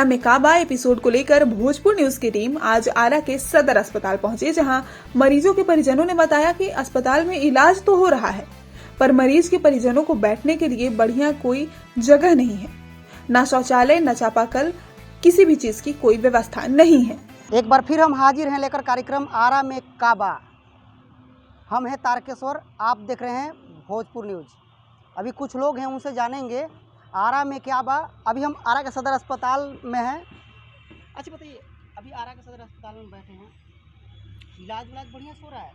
आरा में काबा एपिसोड को लेकर भोजपुर न्यूज की टीम आज आरा के सदर अस्पताल पहुंची, जहां मरीजों के परिजनों ने बताया कि अस्पताल में इलाज तो हो रहा है, पर मरीज के परिजनों को बैठने के लिए बढ़िया कोई जगह नहीं है। न शौचालय, न चापाकल, किसी भी चीज की कोई व्यवस्था नहीं है। एक बार फिर हम हाजिर हैं लेकर कार्यक्रम आरा में काबा। हम हैं तारकेश्वर, आप देख रहे हैं भोजपुर न्यूज। अभी कुछ लोग हैं, उनसे जानेंगे आरा में क्या बा। अभी हम आरा के सदर अस्पताल में हैं। अच्छा बताइए, अभी आरा के सदर अस्पताल में बैठे हैं, इलाज बढ़िया से हो रहा है?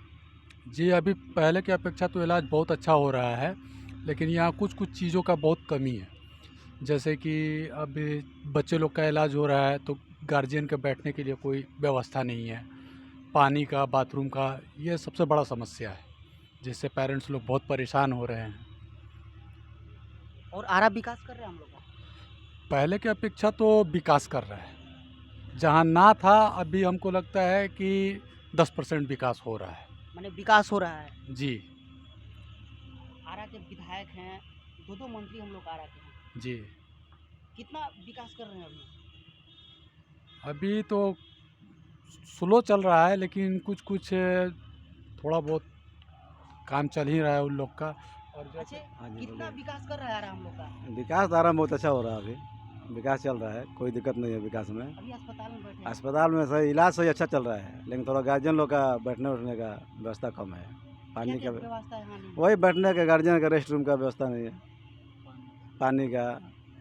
जी, अभी पहले की अपेक्षा तो इलाज बहुत अच्छा हो रहा है, लेकिन यहाँ कुछ चीज़ों का बहुत कमी है। जैसे कि अभी बच्चे लोग का इलाज हो रहा है तो गार्जियन के बैठने के लिए कोई व्यवस्था नहीं है। पानी का, बाथरूम का, ये सबसे बड़ा समस्या है, जिससे पेरेंट्स लोग बहुत परेशान हो रहे हैं। और आरा विकास कर रहे हैं हम लोग का? पहले की अपेक्षा तो विकास कर रहा है। जहाँ ना था, अभी हमको लगता है कि 10% विकास हो रहा है। माने विकास हो रहा है जी। आरा के विधायक हैं, दो मंत्री हम लोग आरा के हैं जी। कितना विकास कर रहे हैं अभी तो स्लो चल रहा है, लेकिन कुछ थोड़ा बहुत काम चल ही रहा है उन लोग का। और अच्छा, कितना विकास कर रहा है आरा हम लोग का? विकास आरा में बहुत अच्छा हो रहा है। अभी विकास चल रहा है, कोई दिक्कत नहीं है विकास में। अभी अस्पताल में बैठे हैं। अस्पताल में सही इलाज सही अच्छा चल रहा है, लेकिन थोड़ा गार्जियन लोग का बैठने उठने का व्यवस्था कम है। पानी का व्यवस्था यहाँ नहीं है? वही बैठने का, गार्जियन का रेस्ट रूम का व्यवस्था नहीं है, पानी का,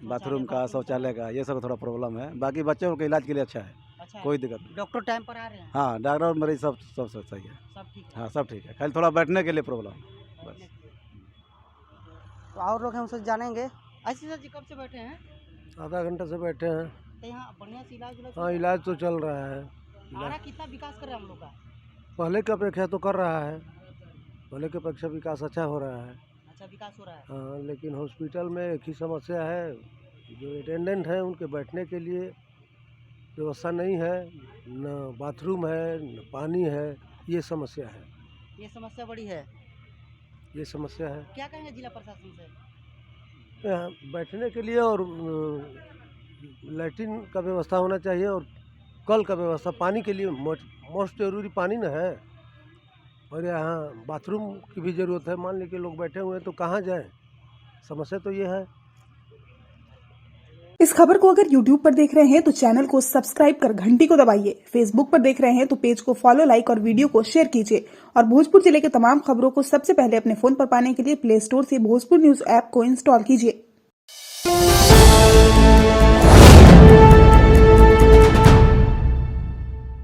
बाथरूम का, शौचालय का, ये सब थोड़ा प्रॉब्लम है। बाकी बच्चों के इलाज के लिए अच्छा है, अच्छा, कोई दिक्कत नहीं। डॉक्टर टाइम पर आ रहे हैं? हाँ, डॉक्टर और मरीज सब सही है। सब ठीक है? हाँ, सब ठीक है, खाली थोड़ा बैठने के लिए प्रॉब्लम बस। तो और लोग हैं, उनसे जानेंगे। अच्छा सर जी, कब से बैठे हैं? आधा घंटे से बैठे हैं। तो यहाँ बढ़िया से इलाज हाँ, इलाज तो चल रहा है। आरा कितना विकास कर रहा है हम लोग का? पहले की अपेक्षा तो कर रहा है, पहले की अपेक्षा विकास अच्छा हो रहा है। अच्छा विकास हो रहा है। हाँ, लेकिन हॉस्पिटल में एक ही समस्या है, जो अटेंडेंट हैं उनके बैठने के लिए व्यवस्था नहीं है, न बाथरूम है, न पानी है। ये समस्या है, ये समस्या बड़ी है। ये समस्या है। क्या कहेंगे जिला प्रशासन से? यहाँ बैठने के लिए और लैट्रिन का व्यवस्था होना चाहिए, और कल का व्यवस्था, पानी के लिए मोस्ट जरूरी पानी न है, और यहाँ बाथरूम की भी ज़रूरत है। मान लीजिए लोग बैठे हुए हैं तो कहाँ जाएं? समस्या तो ये है। इस खबर को अगर YouTube पर देख रहे हैं तो चैनल को सब्सक्राइब कर घंटी को दबाइए। फेसबुक पर देख रहे हैं तो पेज को फॉलो, लाइक और वीडियो को शेयर कीजिए। और भोजपुर जिले के तमाम खबरों को सबसे पहले अपने फोन पर पाने के लिए प्ले स्टोर से भोजपुर न्यूज ऐप को इंस्टॉल कीजिए।